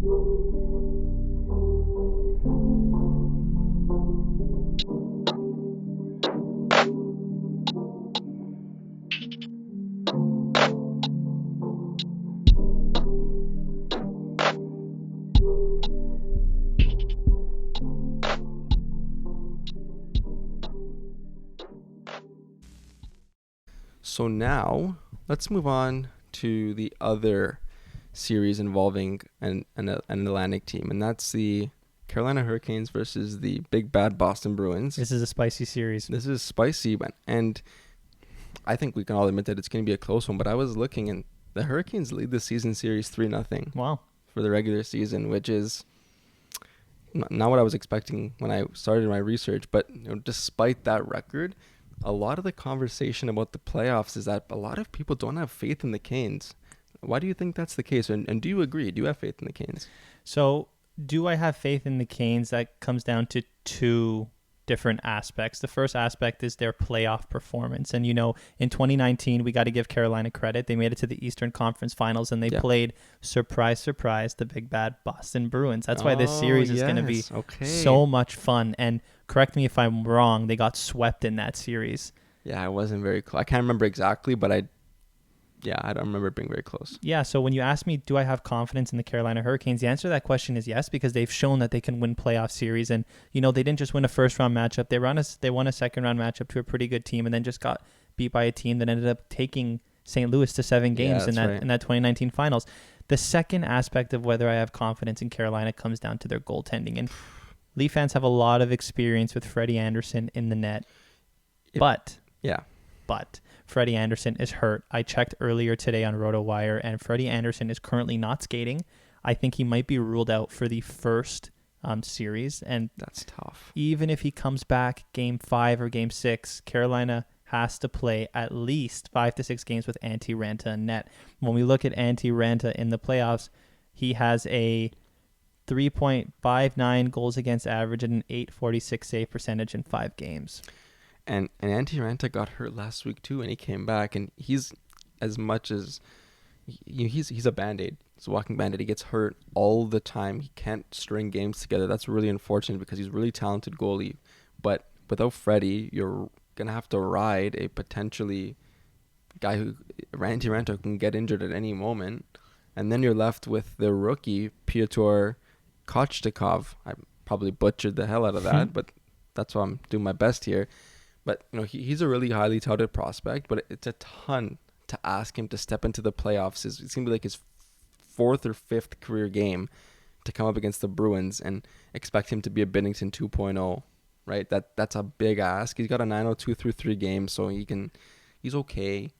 So now let's move on to the other series involving an Atlantic team, and that's the Carolina Hurricanes versus the big bad Boston Bruins. This is a spicy series. This is spicy, and I think we can all admit that it's going to be a close one, but I was looking, and the Hurricanes lead the season series 3-0. Wow. For the regular season, which is not what I was expecting when I started my research. But despite that record, a lot of the conversation about the playoffs is that a lot of people don't have faith in the Canes. Why do you think that's the case? And do you agree? Do you have faith in the Canes? So do I have faith in the Canes? That comes down to two different aspects. The first aspect is their playoff performance. And, in 2019, we got to give Carolina credit. They made it to the Eastern Conference Finals, and they played, surprise, surprise, the big bad Boston Bruins. That's why this series is going to be so much fun. And correct me if I'm wrong, they got swept in that series. Yeah, it wasn't very close. I can't remember exactly, but I don't remember it being very close. Yeah, so when you ask me, do I have confidence in the Carolina Hurricanes, the answer to that question is yes, because they've shown that they can win playoff series. And, they didn't just win a first-round matchup. They won a second-round matchup to a pretty good team and then just got beat by a team that ended up taking St. Louis to 7 games in that 2019 finals. The second aspect of whether I have confidence in Carolina comes down to their goaltending. And Leaf fans have a lot of experience with Freddie Anderson in the net. But Freddie Anderson is hurt. I checked earlier today on RotoWire, and Freddie Anderson is currently not skating. I think he might be ruled out for the first series. And that's tough. Even if he comes back Game 5 or Game 6, Carolina has to play at least 5 to 6 games with Antti Raanta in net. When we look at Antti Raanta in the playoffs, he has a 3.59 goals against average and an .846 save percentage in 5 games. And Antti Raanta got hurt last week too, and he came back, and he's as much as he's a Band-Aid. He's a walking Band-Aid. He gets hurt all the time. He can't string games together. That's really unfortunate because he's a really talented goalie. But without Freddie, you're gonna have to ride a potentially guy who Antti Raanta can get injured at any moment, and then you're left with the rookie Pyotr Kochetkov. I probably butchered the hell out of that, but that's why I'm doing my best here. But, he's a really highly touted prospect, but it's a ton to ask him to step into the playoffs. It's going to be like his 4th or 5th career game to come up against the Bruins and expect him to be a Binnington 2.0, right? That's a big ask. He's got a 902 through 3 games, so he's okay.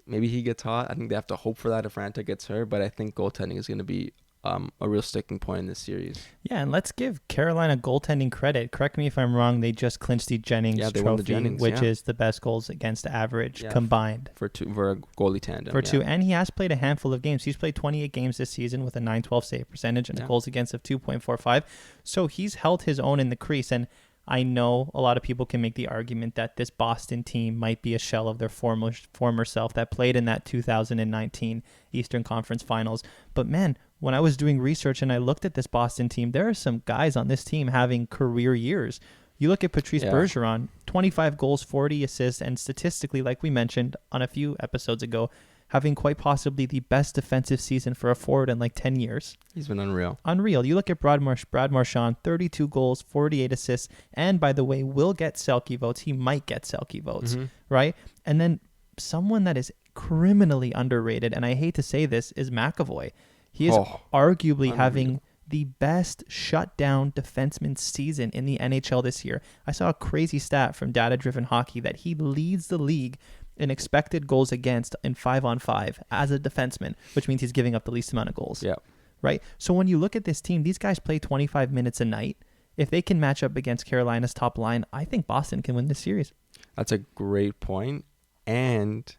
Maybe he gets hot. I think they have to hope for that if Raanta gets hurt, but I think goaltending is going to be a real sticking point in this series. Yeah, and let's give Carolina goaltending credit. Correct me if I'm wrong. They just clinched the Jennings Trophy, which is the best goals against average combined for a goalie tandem. For two, and he has played a handful of games. He's played 28 games this season with a .912 save percentage and a goals against of 2.45. So he's held his own in the crease. And I know a lot of people can make the argument that this Boston team might be a shell of their former self that played in that 2019 Eastern Conference Finals. But man, when I was doing research and I looked at this Boston team, there are some guys on this team having career years. You look at Patrice Bergeron, 25 goals, 40 assists, and statistically, like we mentioned on a few episodes ago, having quite possibly the best defensive season for a forward in like 10 years. He's been unreal. You look at Brad Marchand, 32 goals, 48 assists, and by the way, will get Selke votes. He might get Selke votes, right? And then someone that is criminally underrated, and I hate to say this, is McAvoy. He is arguably having the best shutdown defenseman season in the NHL this year. I saw a crazy stat from Data Driven Hockey that he leads the league in expected goals against in 5-on-5 as a defenseman, which means he's giving up the least amount of goals. Yeah. Right? So when you look at this team, these guys play 25 minutes a night. If they can match up against Carolina's top line, I think Boston can win this series. That's a great point. And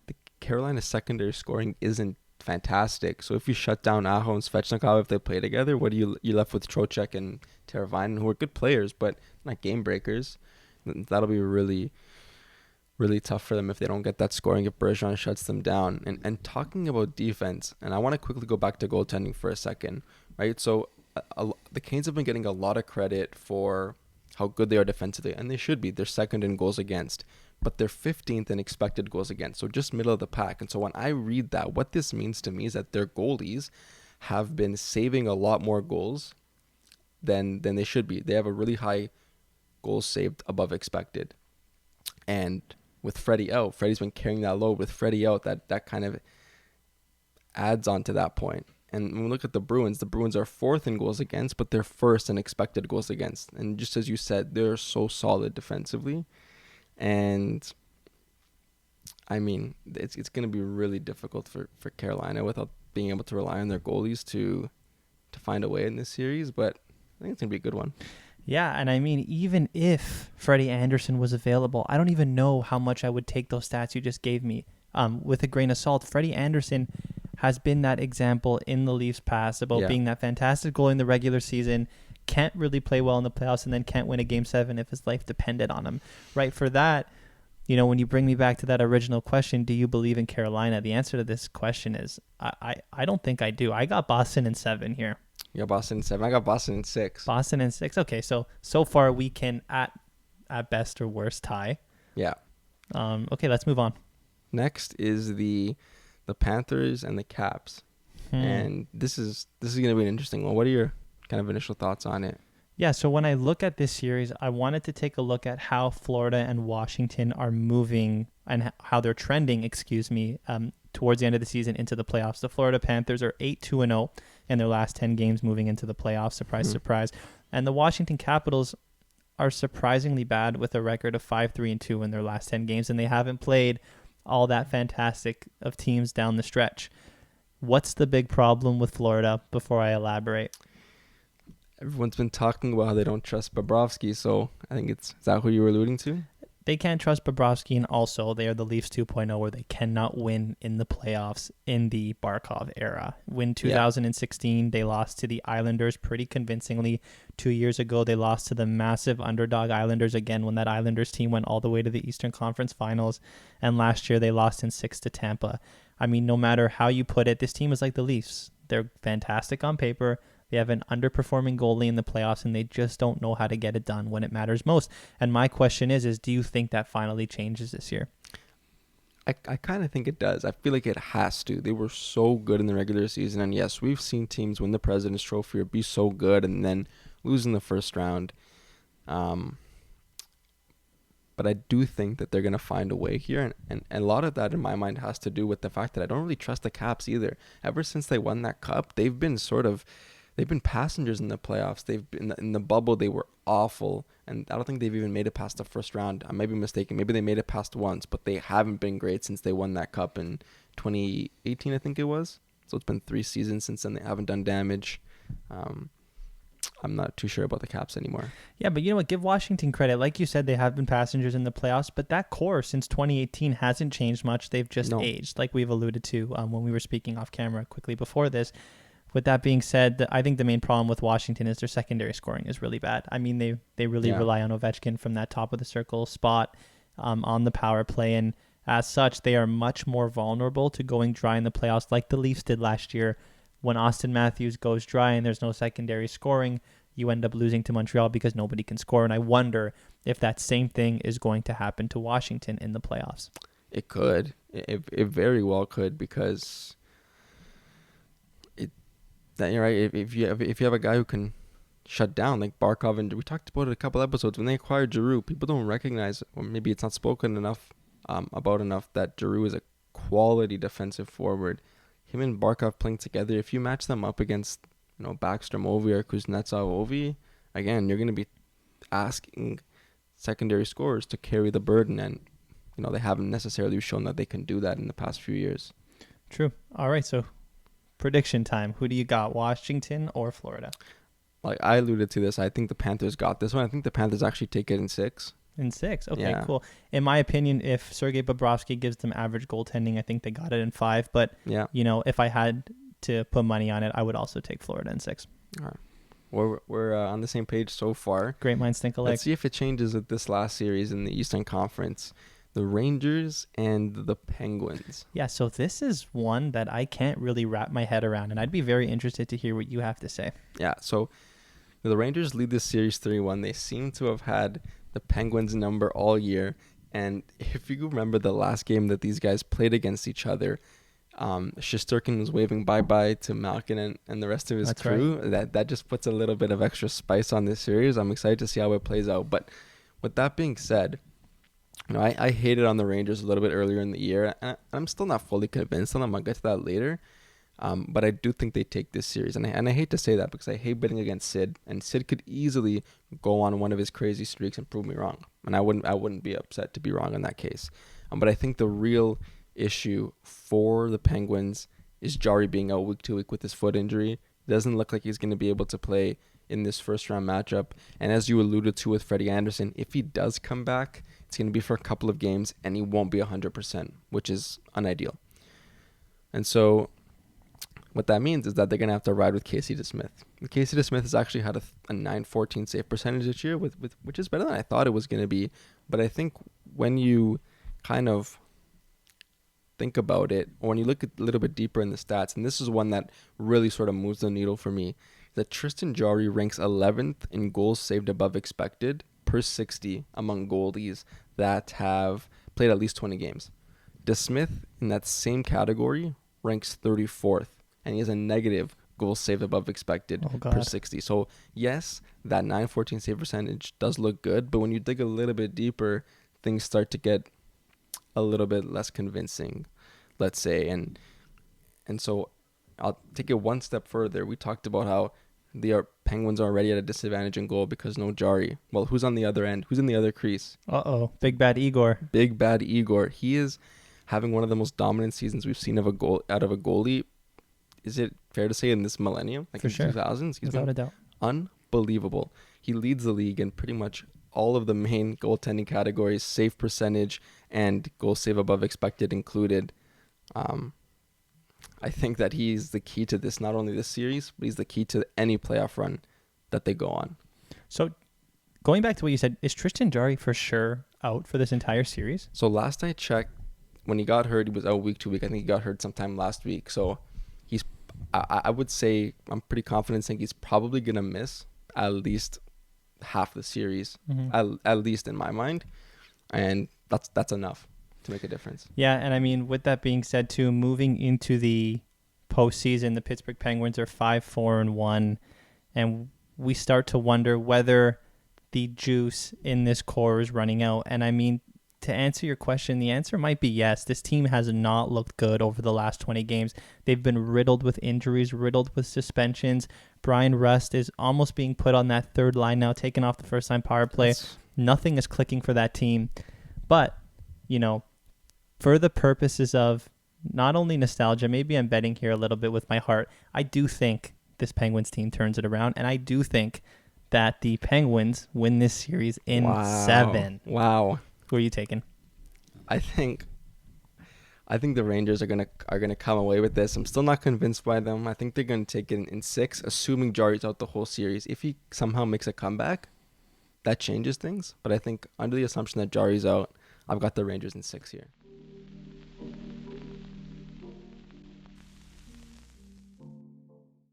the Carolina secondary scoring isn't fantastic. So if you shut down Aho and Svechnikov, if they play together, what are you left with Trocheck and Teravainen, who are good players, but not game breakers. That'll be really, really tough for them if they don't get that scoring, if Bergeron shuts them down. And talking about defense, and I want to quickly go back to goaltending for a second. right? So the Canes have been getting a lot of credit for how good they are defensively, and they should be. They're second in goals against, but they're 15th in expected goals against, so just middle of the pack. And so when I read that, what this means to me is that their goalies have been saving a lot more goals than they should be. They have a really high goals saved above expected. And with Freddie out, Freddie's been carrying that load. With Freddie out, that kind of adds on to that point. And when we look at the Bruins are fourth in goals against, but they're first in expected goals against. And just as you said, they're so solid defensively. And I mean, it's going to be really difficult for Carolina without being able to rely on their goalies to find a way in this series. But I think it's going to be a good one. Yeah, and I mean, even if Freddie Anderson was available, I don't even know how much I would take those stats you just gave me with a grain of salt. Freddie Anderson has been that example in the Leafs past about being that fantastic goalie in the regular season, can't really play well in the playoffs, and then can't win a Game 7 if his life depended on him. Right, for that, you know, when you bring me back to that original question, do you believe in Carolina? The answer to this question is I don't think I do. I got Boston in 7 here. You got Boston in 7. I got Boston in 6. Boston in 6. Okay, so far we can at best or worst tie. Yeah. Okay, let's move on. Next is the Panthers and the Caps. And this is going to be an interesting one. What are your kind of initial thoughts on it? Yeah, so when I look at this series, I wanted to take a look at how Florida and Washington are moving and how they're trending, towards the end of the season into the playoffs. The Florida Panthers are 8-2-0 in their last 10 games moving into the playoffs. Surprise, surprise. And the Washington Capitals are surprisingly bad with a record of 5-3-2 in their last 10 games, and they haven't played all that fantastic of teams down the stretch. What's the big problem with Florida before I elaborate? Everyone's been talking about how they don't trust Bobrovsky, so I think is that who you were alluding to? They can't trust Bobrovsky, and also they are the Leafs 2.0, where they cannot win in the playoffs in the Barkov era. When 2016, they lost to the Islanders pretty convincingly. 2 years ago, they lost to the massive underdog Islanders again when that Islanders team went all the way to the Eastern Conference Finals. And last year, they lost in 6 to Tampa. I mean, no matter how you put it, this team is like the Leafs. They're fantastic on paper. They have an underperforming goalie in the playoffs, and they just don't know how to get it done when it matters most. And my question is do you think that finally changes this year? I kind of think it does. I feel like it has to. They were so good in the regular season. And yes, we've seen teams win the President's Trophy or be so good and then lose in the first round. But I do think that they're going to find a way here. And a lot of that in my mind has to do with the fact that I don't really trust the Caps either. Ever since they won that cup, they've been passengers in the playoffs. They've been in the bubble. They were awful, and I don't think they've even made it past the first round. I might be mistaken. Maybe they made it past once, but they haven't been great since they won that cup in 2018, I think it was. So it's been 3 seasons since then. They haven't done damage. I'm not too sure about the Caps anymore. Yeah, but you know what? Give Washington credit. Like you said, they have been passengers in the playoffs, but that core since 2018 hasn't changed much. They've just aged, like we've alluded to when we were speaking off camera quickly before this. With that being said, I think the main problem with Washington is their secondary scoring is really bad. I mean, they really rely on Ovechkin from that top of the circle spot on the power play. And as such, they are much more vulnerable to going dry in the playoffs like the Leafs did last year. When Austin Matthews goes dry and there's no secondary scoring, you end up losing to Montreal because nobody can score. And I wonder if that same thing is going to happen to Washington in the playoffs. It could. It very well could, because... You're right. If you have a guy who can shut down like Barkov, and we talked about it a couple episodes when they acquired Giroux, people don't recognize, or maybe it's not spoken enough about enough, that Giroux is a quality defensive forward. Him and Barkov playing together, if you match them up against Backstrom Ovi or Kuznetsov Ovi, again you're going to be asking secondary scorers to carry the burden, and they haven't necessarily shown that they can do that in the past few years. True. All right, so prediction time. Who do you got, Washington or Florida? Like I alluded to this, I think the Panthers got this one. I think the Panthers actually take it in 6. In 6? Okay, cool. In my opinion, if Sergei Bobrovsky gives them average goaltending, I think they got it in 5. But, if I had to put money on it, I would also take Florida in 6. All right. We're on the same page so far. Great minds think alike. Let's see if it changes with this last series in the Eastern Conference. the Rangers and the Penguins. Yeah, so this is one that I can't really wrap my head around, and I'd be very interested to hear what you have to say. Yeah, so the Rangers lead this series 3-1. They seem to have had the Penguins' number all year. And if you remember the last game that these guys played against each other, Shesterkin was waving bye-bye to Malkin and the rest of his That's crew. right. That just puts a little bit of extra spice on this series. I'm excited to see how it plays out. But with that being said, I hated on the Rangers a little bit earlier in the year. And I'm still not fully convinced, and I'm going to get to that later. But I do think they take this series. And I hate to say that because I hate betting against Sid. And Sid could easily go on one of his crazy streaks and prove me wrong. And I wouldn't be upset to be wrong in that case. But I think the real issue for the Penguins is Jari being out week to week with his foot injury. It doesn't look like he's going to be able to play in this first round matchup. And as you alluded to with Freddie Anderson, if he does come back, it's going to be for a couple of games and he won't be 100%, which is unideal. And so what that means is that they're going to have to ride with Casey DeSmith. Casey DeSmith has actually had a .914 save percentage this year, which is better than I thought it was going to be. But I think when you kind of think about it, or when you look a little bit deeper in the stats, and this is one that really sort of moves the needle for me, that Tristan Jarry ranks 11th in goals saved above expected per 60 among goalies that have played at least 20 games. DeSmith, in that same category, ranks 34th, and he has a negative goals saved above expected per 60. So, yes, that .914 save percentage does look good, but when you dig a little bit deeper, things start to get a little bit less convincing, let's say. And so I'll take it one step further. We talked about how the Penguins are already at a disadvantage in goal because no Jari. Well, who's on the other end? Who's in the other crease? Big bad Igor. Big bad Igor. He is having one of the most dominant seasons we've seen out of a goalie. Is it fair to say in this millennium? Like For in sure. 2000s? He's Without been a doubt. unbelievable. He leads the league in pretty much all of the main goaltending categories, save percentage and goal save above expected included. I think that he's the key to this, not only this series, but he's the key to any playoff run that they go on. So going back to what you said, is Tristan Jarry for sure out for this entire series? So last I checked, when he got hurt, he was out week to week. I think he got hurt sometime last week. So I would say I'm pretty confident saying he's probably going to miss at least half the series, at least in my mind. And that's enough to make a difference. Yeah, and I mean, with that being said, too, moving into the postseason, the Pittsburgh Penguins are 5-4-1, and we start to wonder whether the juice in this core is running out. And I mean, to answer your question, the answer might be yes. This team has not looked good over the last 20 games. They've been riddled with injuries, riddled with suspensions. Brian Rust is almost being put on that third line now, taken off the first-line power play. Nothing is clicking for that team. But, for the purposes of not only nostalgia, maybe I'm betting here a little bit with my heart, I do think this Penguins team turns it around, and I do think that the Penguins win this series in 7. Wow. Who are you taking? I think the Rangers are gonna come away with this. I'm still not convinced by them. I think they're gonna take it in 6, assuming Jari's out the whole series. If he somehow makes a comeback, that changes things. But I think under the assumption that Jari's out, I've got the Rangers in 6 here.